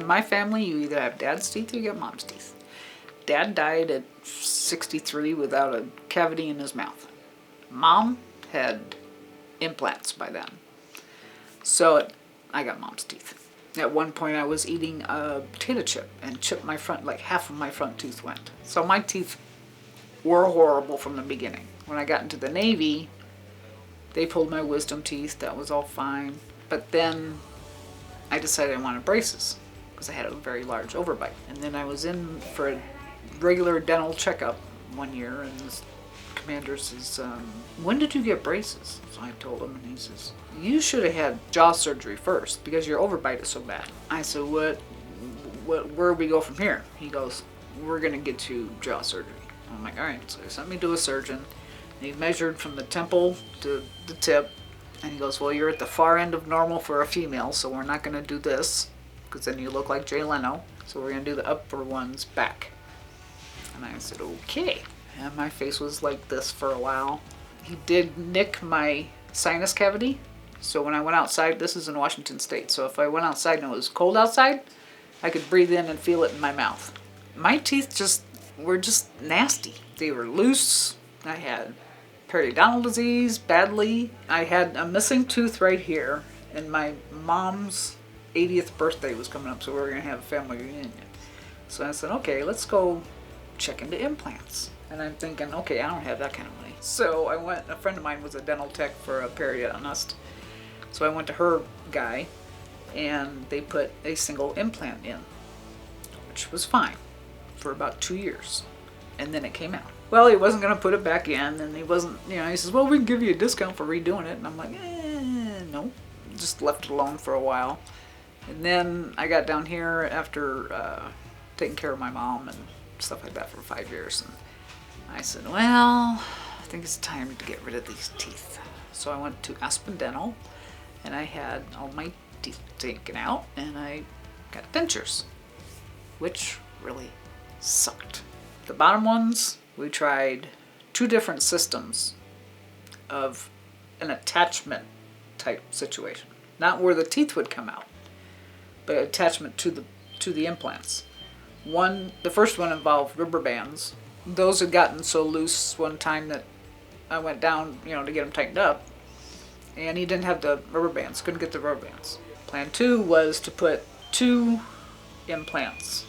In my family, you either have dad's teeth or you get mom's teeth. Dad died at 63 without a cavity in his mouth. Mom had implants by then. So I got mom's teeth. At one point I was eating a potato chip and chipped my front, like half of my front tooth went. So my teeth were horrible from the beginning. When I got into the Navy, they pulled my wisdom teeth. That was all fine. But then I decided I wanted braces because I had a very large overbite. And then I was in for a regular dental checkup one year, and this commander says, when did you get braces? So I told him, and he says, you should have had jaw surgery first because your overbite is so bad. I said, where do we go from here? He goes, we're going to get you jaw surgery. I'm like, all right. So he sent me to a surgeon, and he measured from the temple to the tip, and he goes, well, you're at the far end of normal for a female, so we're not going to do this because then you look like Jay Leno. So we're going to do the upper ones back. And I said, okay. And my face was like this for a while. He did nick my sinus cavity. So when I went outside, this is in Washington State. So if I went outside and it was cold outside, I could breathe in and feel it in my mouth. My teeth were just nasty. They were loose. I had periodontal disease badly. I had a missing tooth right here. And my mom's 80th birthday was coming up, so we were going to have a family reunion. So I said, okay, let's go check into implants. And I'm thinking, okay, I don't have that kind of money. So I went, a friend of mine was a dental tech for a periodontist. So I went to her guy, and they put a single implant in, which was fine for about 2 years. And then it came out. Well, he wasn't going to put it back in, and he wasn't, he says, well, we can give you a discount for redoing it. And I'm like, no. Just left it alone for a while. And then I got down here after taking care of my mom and stuff like that for 5 years. And I said, well, I think it's time to get rid of these teeth. So I went to Aspen Dental, and I had all my teeth taken out, and I got dentures, which really sucked. The bottom ones, we tried 2 different systems of an attachment type situation. Not where the teeth would come out, but attachment to the implants. The first one involved rubber bands. Those had gotten so loose one time that I went down, to get them tightened up, and he didn't have the rubber bands, couldn't get the rubber bands. Plan 2 was to put 2 implants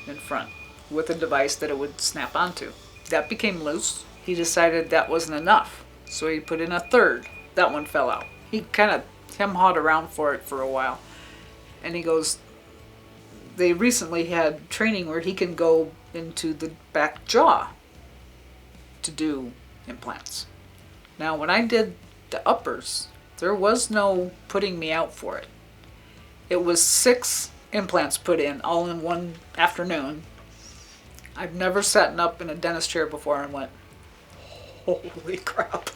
in front with a device that it would snap onto. That became loose. He decided that wasn't enough, so he put in a third. That one fell out. He kind of hem-hawed around for it for a while, and he goes, they recently had training where he can go into the back jaw to do implants. Now, when I did the uppers, there was no putting me out for it. It was 6 implants put in all in one afternoon. I've never sat up in a dentist chair before and went, holy crap.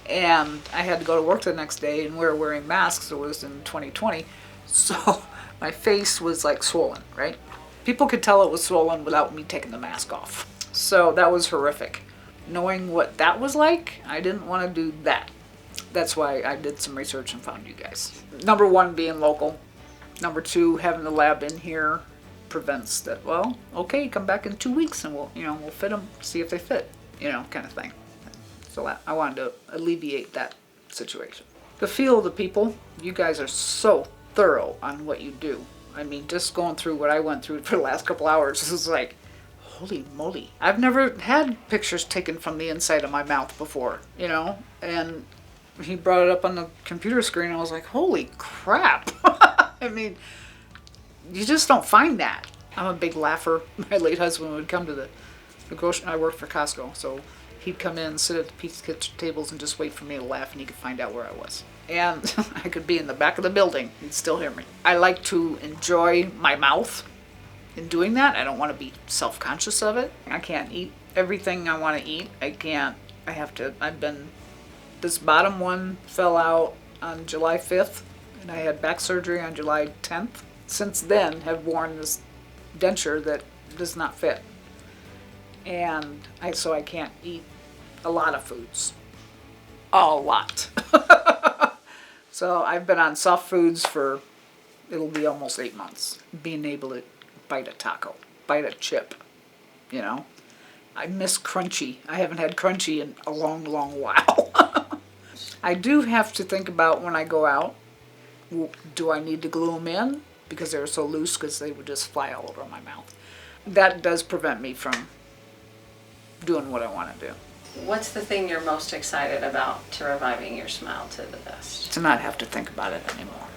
And I had to go to work the next day, and we were wearing masks. It was in 2020. So my face was like swollen, right? People could tell it was swollen without me taking the mask off. So that was horrific. Knowing what that was like, I didn't want to do that. That's why I did some research and found you guys. Number 1, being local. Number 2, having the lab in here prevents that. Well, okay, come back in 2 weeks and we'll fit them, see if they fit, kind of thing. So I wanted to alleviate that situation. The feel of the people, you guys are so thorough on what you do. I mean, just going through what I went through for the last couple hours, this is like, holy moly. I've never had pictures taken from the inside of my mouth before, and he brought it up on the computer screen, and I was like, holy crap. I mean, you just don't find that. I'm a big laugher. My late husband would come to the grocery. I worked for Costco, so he'd come in, sit at the pizza tables, and just wait for me to laugh, and he could find out where I was. And I could be in the back of the building, he'd still hear me. I like to enjoy my mouth in doing that. I don't want to be self-conscious of it. I can't eat everything I want to eat. This bottom one fell out on July 5th, and I had back surgery on July 10th. Since then, have worn this denture that does not fit. And so I can't eat a lot of foods. A lot. So I've been on soft foods for it'll be almost 8 months, being able to bite a taco, bite a chip, you know. I miss crunchy. I haven't had crunchy in a long, long while. I do have to think about when I go out, do I need to glue them in? Because they're so loose, because they would just fly all over my mouth. That does prevent me from doing what I want to do. What's the thing you're most excited about to reviving your smile to the best? To not have to think about it anymore.